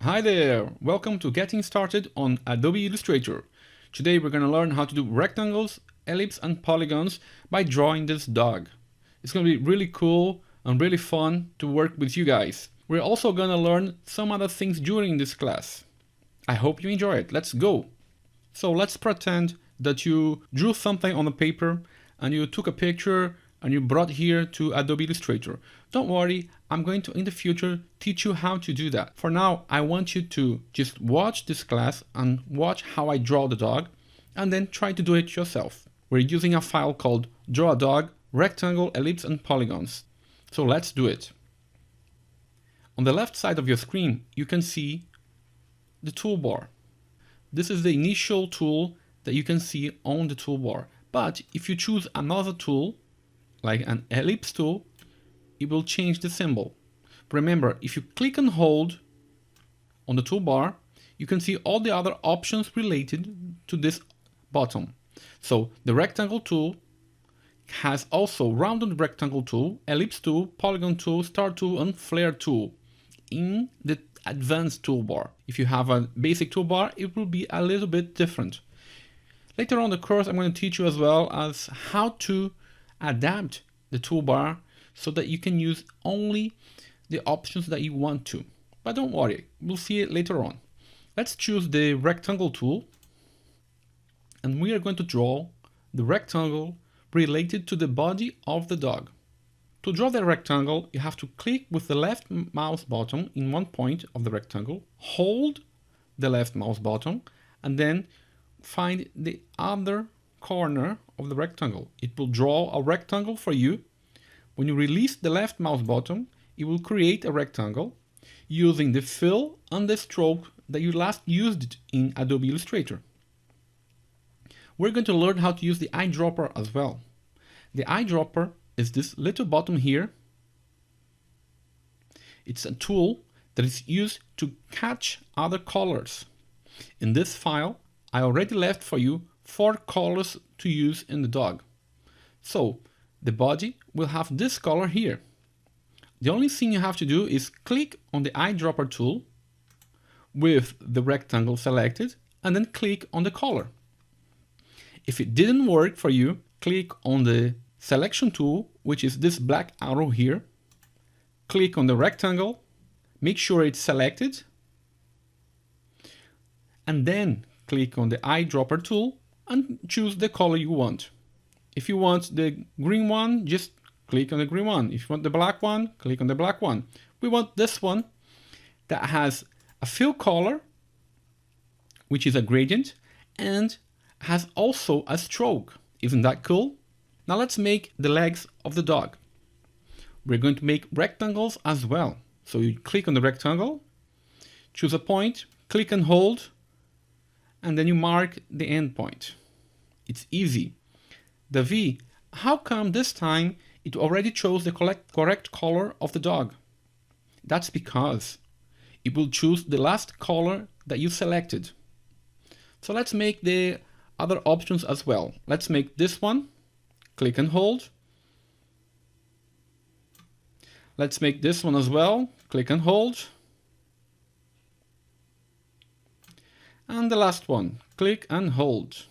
Hi there! Welcome to Getting Started on Adobe Illustrator. Today we're going to learn how to do rectangles, ellipse and polygons by drawing this dog. It's going to be really cool and really fun to work with you guys. We're also going to learn some other things during this class. I hope you enjoy it. Let's go! So let's pretend that you drew something on the paper and you took a picture and you brought here to Adobe Illustrator. Don't worry, I'm going to in the future teach you how to do that. For now, I want you to just watch this class and watch how I draw the dog and then try to do it yourself. We're using a file called Draw a Dog, Rectangle, Ellipse and Polygons. So let's do it. On the left side of your screen, you can see the toolbar. This is the initial tool that you can see on the toolbar. But if you choose another tool, like an ellipse tool, it will change the symbol. Remember, if you click and hold on the toolbar, you can see all the other options related to this button. So the rectangle tool has also rounded rectangle tool, ellipse tool, polygon tool, star tool, and flare tool in the advanced toolbar. If you have a basic toolbar, it will be a little bit different. Later on in the course, I'm going to teach you as well as how to adapt the toolbar so that you can use only the options that you want to. But don't worry, we'll see it later on. Let's choose the rectangle tool and we are going to draw the rectangle related to the body of the dog. To draw the rectangle, you have to click with the left mouse button in one point of the rectangle, hold the left mouse button, and then find the other corner of the rectangle. It will draw a rectangle for you. When you release the left mouse button, it will create a rectangle using the fill and the stroke that you last used in Adobe Illustrator. We're going to learn how to use the eyedropper as well. The eyedropper is this little button here. It's a tool that is used to catch other colors. In this file, I already left for you 4 colors to use in the dog. So the body will have this color here. The only thing you have to do is click on the eyedropper tool with the rectangle selected and then click on the color. If it didn't work for you, click on the selection tool, which is this black arrow here. Click on the rectangle, make sure it's selected, and then click on the eyedropper tool and choose the color you want. If you want the green one, just click on the green one. If you want the black one, click on the black one. We want this one that has a fill color, which is a gradient, and has also a stroke. Isn't that cool? Now let's make the legs of the dog. We're going to make rectangles as well. So you click on the rectangle, choose a point, click and hold, and then you mark the end point. It's easy. The V, how come this time it already chose the correct color of the dog? That's because it will choose the last color that you selected. So let's make the other options as well. Let's make this one, click and hold. Let's make this one as well, click and hold. And the last one, click and hold.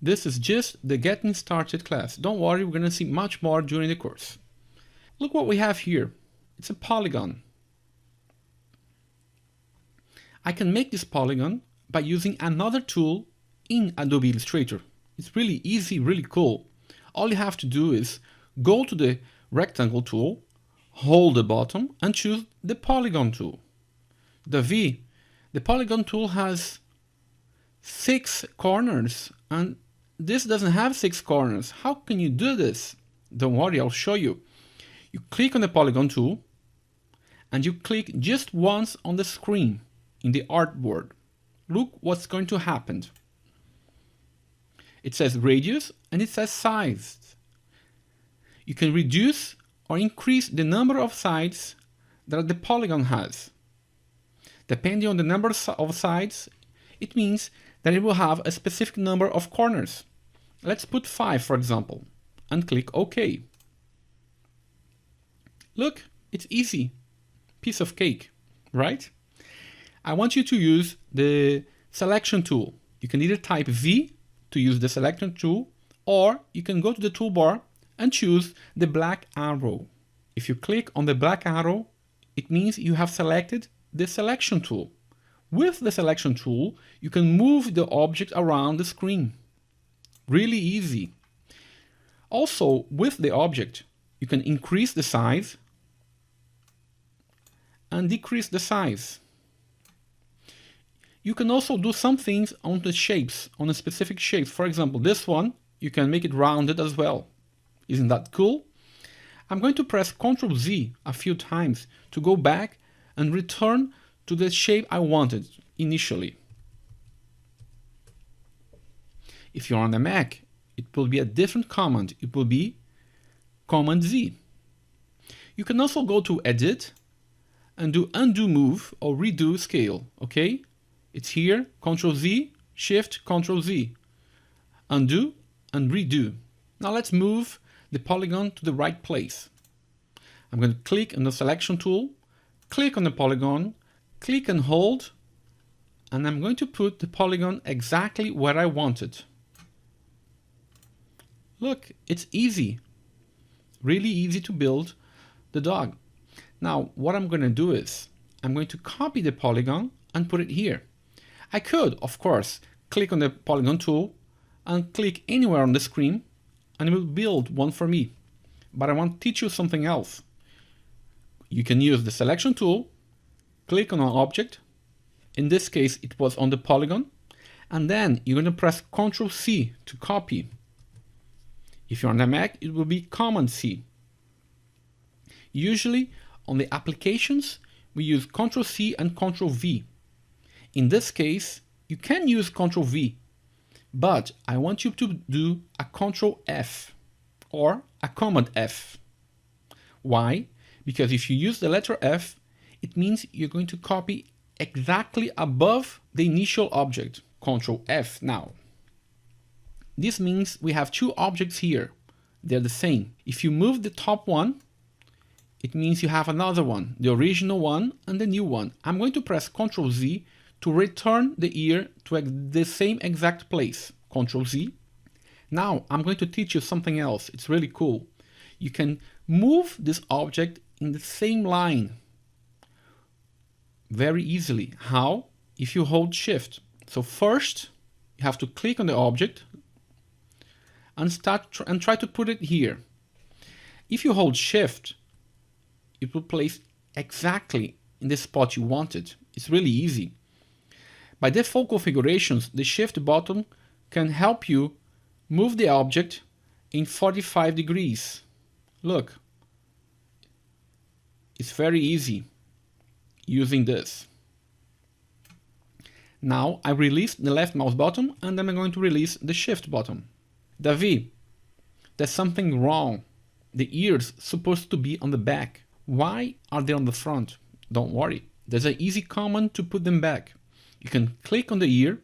This is just the getting started class. Don't worry, we're going to see much more during the course. Look what we have here. It's a polygon. I can make this polygon by using another tool in Adobe Illustrator. It's really easy, really cool. All you have to do is go to the rectangle tool, hold the button, and choose the polygon tool. The polygon tool has 6 corners, and this doesn't have 6 corners. How can you do this? Don't worry, I'll show you. You click on the polygon tool, and you click just once on the screen in the artboard. Look what's going to happen. It says radius and it says size. You can reduce or increase the number of sides that the polygon has. Depending on the number of sides, it means that it will have a specific number of corners. Let's put 5, for example, and click OK. Look, It's easy. Piece of cake, right? I want you to use the selection tool. You can either type V to use the selection tool, or you can go to the toolbar and choose the black arrow. If you click on the black arrow, it means you have selected the selection tool. With the selection tool, you can move the object around the screen. Really easy. Also, with the object, you can increase the size and decrease the size. You can also do some things on the shapes, on a specific shapes. For example, this one, you can make it rounded as well. Isn't that cool? I'm going to press Ctrl Z a few times to go back and return to the shape I wanted initially. If you're on a Mac, it will be a different command. It will be Command Z. You can also go to Edit and do Undo Move or Redo Scale, okay? It's here, Ctrl Z, Shift, Ctrl Z. Undo and redo. Now let's move the polygon to the right place. I'm going to click on the selection tool, click on the polygon, click and hold, and I'm going to put the polygon exactly where I want it. Look, it's easy. Really easy to build the dog. Now, what I'm going to do is, I'm going to copy the polygon and put it here. I could, of course, click on the polygon tool and click anywhere on the screen and it will build one for me. But I want to teach you something else. You can use the selection tool, click on an object. In this case, it was on the polygon. And then you're going to press Ctrl C to copy. If you're on the Mac, it will be Command C. Usually on the applications, we use Ctrl C and Ctrl V. In this case, you can use Ctrl V, but I want you to do a Ctrl F or a Command F. Why? Because if you use the letter F, it means you're going to copy exactly above the initial object. Ctrl F now. This means we have two objects here. They're the same. If you move the top one, it means you have another one, the original one and the new one. I'm going to press Ctrl Z to return the ear to the same exact place. Ctrl Z. Now I'm going to teach you something else. It's really cool. You can move this object in the same line very easily. How? If you hold Shift. So first you have to click on the object and try to put it here. If you hold Shift, it will place exactly in the spot you want it. It's really easy. By default configurations, the Shift button can help you move the object in 45 degrees. Look, it's very easy using this. Now I release the left mouse button and then I'm going to release the Shift button. Davi, there's something wrong. The ears supposed to be on the back. Why are they on the front? Don't worry, there's an easy command to put them back. You can click on the ear.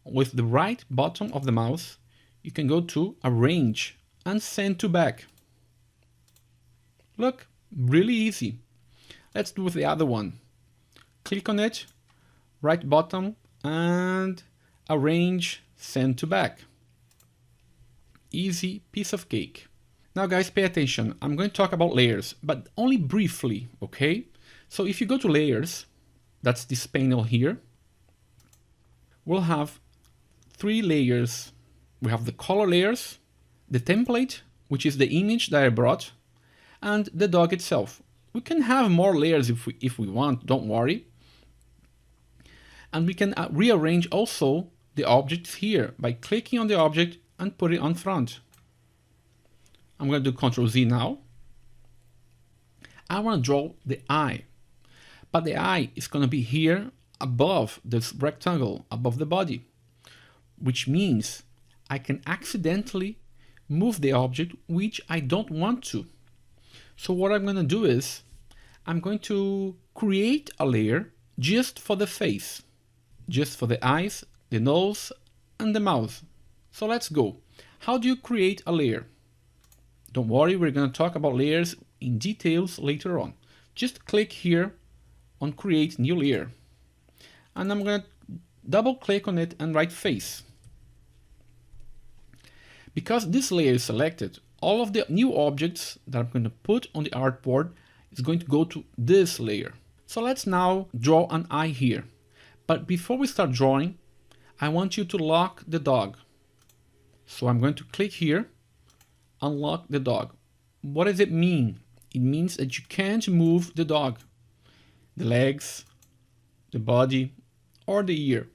With the right button of the mouse, you can go to Arrange and Send to Back. Look, really easy. Let's do with the other one. Click on it, right button, and Arrange, Send to Back. Easy piece of cake. Now guys, pay attention. I'm going to talk about layers, but only briefly, okay? So if you go to Layers, that's this panel here, we'll have three layers. We have the color layers, the template, which is the image that I brought, and the dog itself. We can have more layers if we want, don't worry. And we can rearrange also the objects here by clicking on the object and put it on front. I'm going to do Ctrl Z now. I want to draw the eye, but the eye is going to be here above this rectangle, above the body, which means I can accidentally move the object which I don't want to. So what I'm going to do is I'm going to create a layer just for the face, just for the eyes, the nose, and the mouth. So let's go. How do you create a layer? Don't worry, we're going to talk about layers in details later on. Just click here on create new layer. And I'm going to double click on it and write face. Because this layer is selected, all of the new objects that I'm going to put on the artboard is going to go to this layer. So let's now draw an eye here. But before we start drawing, I want you to lock the dog. So I'm going to click here, unlock the dog. What does it mean? It means that you can't move the dog, the legs, the body, or the ear.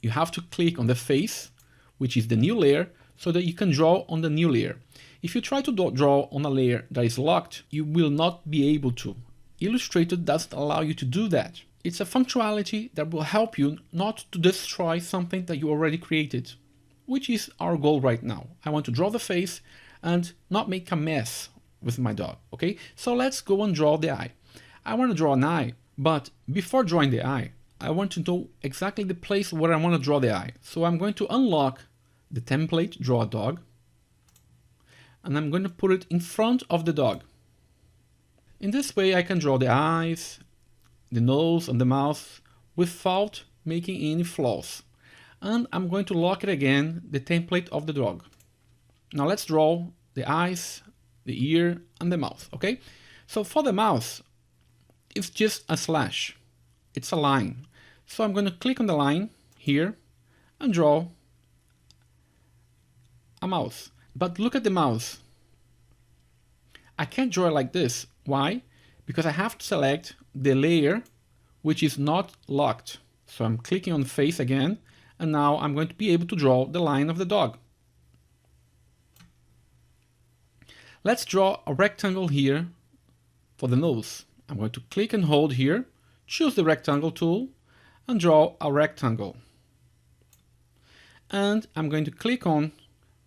You have to click on the face, which is the new layer, so that you can draw on the new layer. If you try to draw on a layer that is locked, you will not be able to. Illustrator doesn't allow you to do that. It's a functionality that will help you not to destroy something that you already created, which is our goal right now. I want to draw the face and not make a mess with my dog, okay? So let's go and draw the eye. I want to draw an eye, but before drawing the eye, I want to know exactly the place where I want to draw the eye. So I'm going to unlock the template, draw a dog, and I'm going to put it in front of the dog. In this way, I can draw the eyes, the nose, and the mouth without making any flaws. And I'm going to lock it again, the template of the dog. Now let's draw the eyes, the ear, and the mouth, okay? So for the mouth, it's just a slash. It's a line. So I'm going to click on the line here and draw a mouth. But look at the mouth. I can't draw it like this. Why? Because I have to select the layer which is not locked. So I'm clicking on face again, and now I'm going to be able to draw the line of the dog. Let's draw a rectangle here for the nose. I'm going to click and hold here, choose the rectangle tool, and draw a rectangle. And I'm going to click on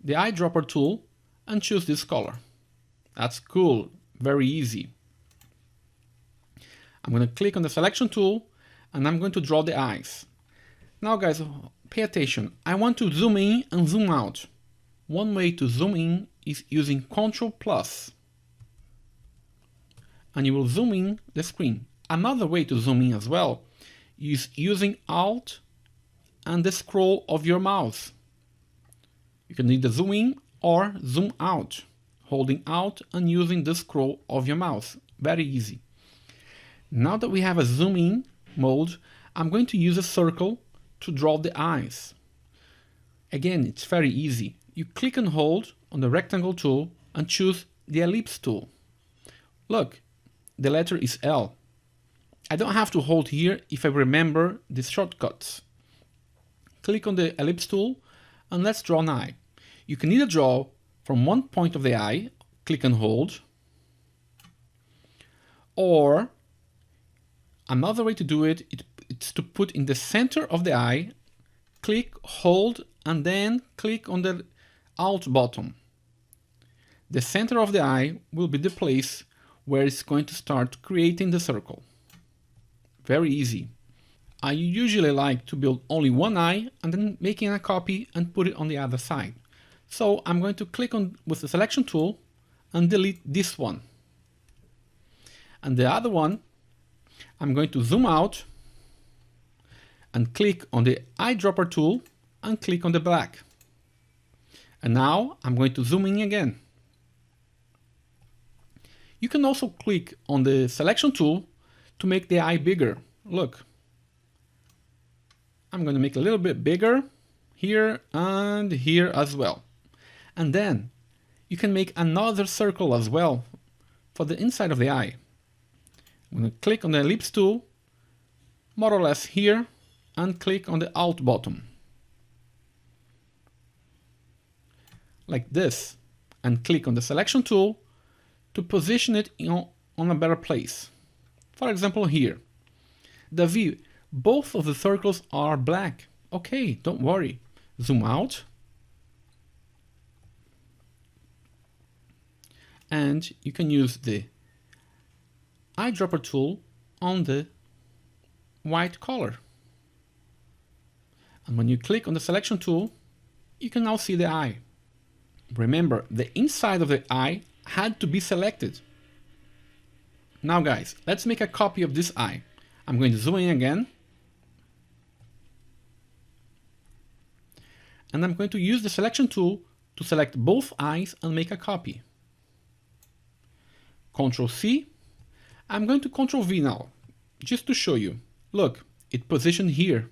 the eyedropper tool and choose this color. That's cool, very easy. I'm going to click on the selection tool and I'm going to draw the eyes. Now guys, pay attention. I want to zoom in and zoom out. One way to zoom in is using Ctrl+, and you will zoom in the screen. Another way to zoom in as well is using Alt and the scroll of your mouse. You can either zoom in or zoom out, holding Alt and using the scroll of your mouse. Very easy. Now that we have a zoom in mode, I'm going to use a circle to draw the eyes. Again, it's very easy. You click and hold on the rectangle tool and choose the ellipse tool. Look, the letter is L. I don't have to hold here if I remember the shortcuts. Click on the ellipse tool and let's draw an eye. You can either draw from one point of the eye, click and hold, or another way to do it, it's to put in the center of the eye, click, hold, and then click on the Alt button. The center of the eye will be the place where it's going to start creating the circle. Very easy. I usually like to build only one eye and then making a copy and put it on the other side. So I'm going to click on with the selection tool and delete this one. And the other one, I'm going to zoom out and click on the eyedropper tool and click on the black. And now I'm going to zoom in again. You can also click on the selection tool to make the eye bigger. Look, I'm going to make it a little bit bigger here and here as well. And then you can make another circle as well for the inside of the eye. I'm going to click on the ellipse tool, more or less here, and click on the Alt button. Like this, and click on the selection tool to position it on a better place. For example here. Davi, both of the circles are black. Okay, don't worry. Zoom out. And you can use the eyedropper tool on the white color. And when you click on the selection tool, you can now see the eye. Remember, the inside of the eye had to be selected. Now guys, let's make a copy of this eye. I'm going to zoom in again. And I'm going to use the selection tool to select both eyes and make a copy. Ctrl C. I'm going to Ctrl V now, just to show you. Look, it's positioned here.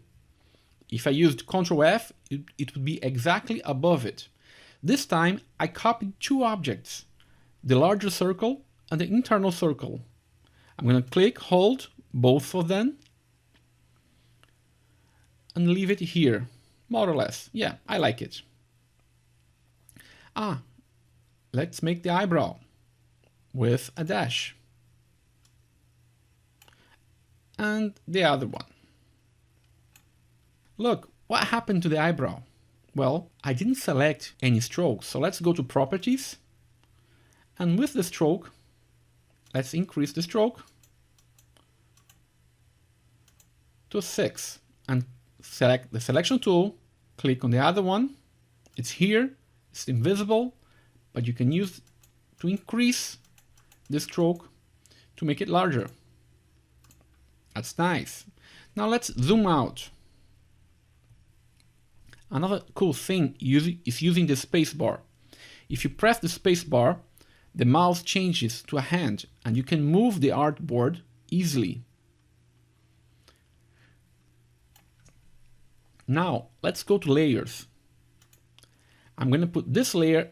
If I used Ctrl F, it would be exactly above it. This time I copied two objects, the larger circle and the internal circle. I'm going to click, hold both of them, and leave it here, more or less. Yeah, I like it. Let's make the eyebrow with a dash. And the other one. Look, what happened to the eyebrow? Well, I didn't select any strokes, so let's go to Properties. And with the stroke, let's increase the stroke to 6. And select the selection tool, click on the other one. It's here, it's invisible, but you can use to increase the stroke to make it larger. That's nice. Now let's zoom out. Another cool thing is using the spacebar. If you press the spacebar, the mouse changes to a hand and you can move the artboard easily. Now let's go to layers. I'm going to put this layer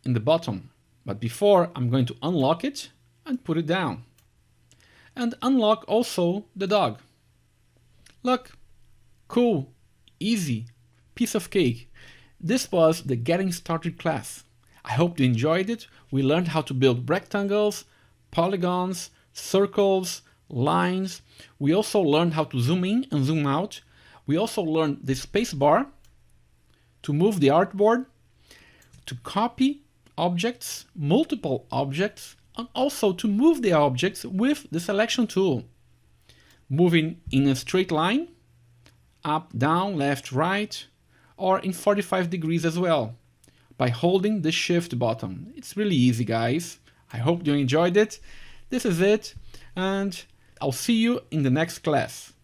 in the bottom, but before I'm going to unlock it and put it down. And unlock also the dog. Look, cool, easy, piece of cake. This was the Getting Started class. I hope you enjoyed it. We learned how to build rectangles, polygons, circles, lines. We also learned how to zoom in and zoom out. We also learned the space bar to move the artboard, to copy objects, multiple objects, and also to move the objects with the selection tool. Moving in a straight line, up, down, left, right, or in 45 degrees as well, by holding the shift button. It's really easy, guys. I hope you enjoyed it. This is it, and I'll see you in the next class.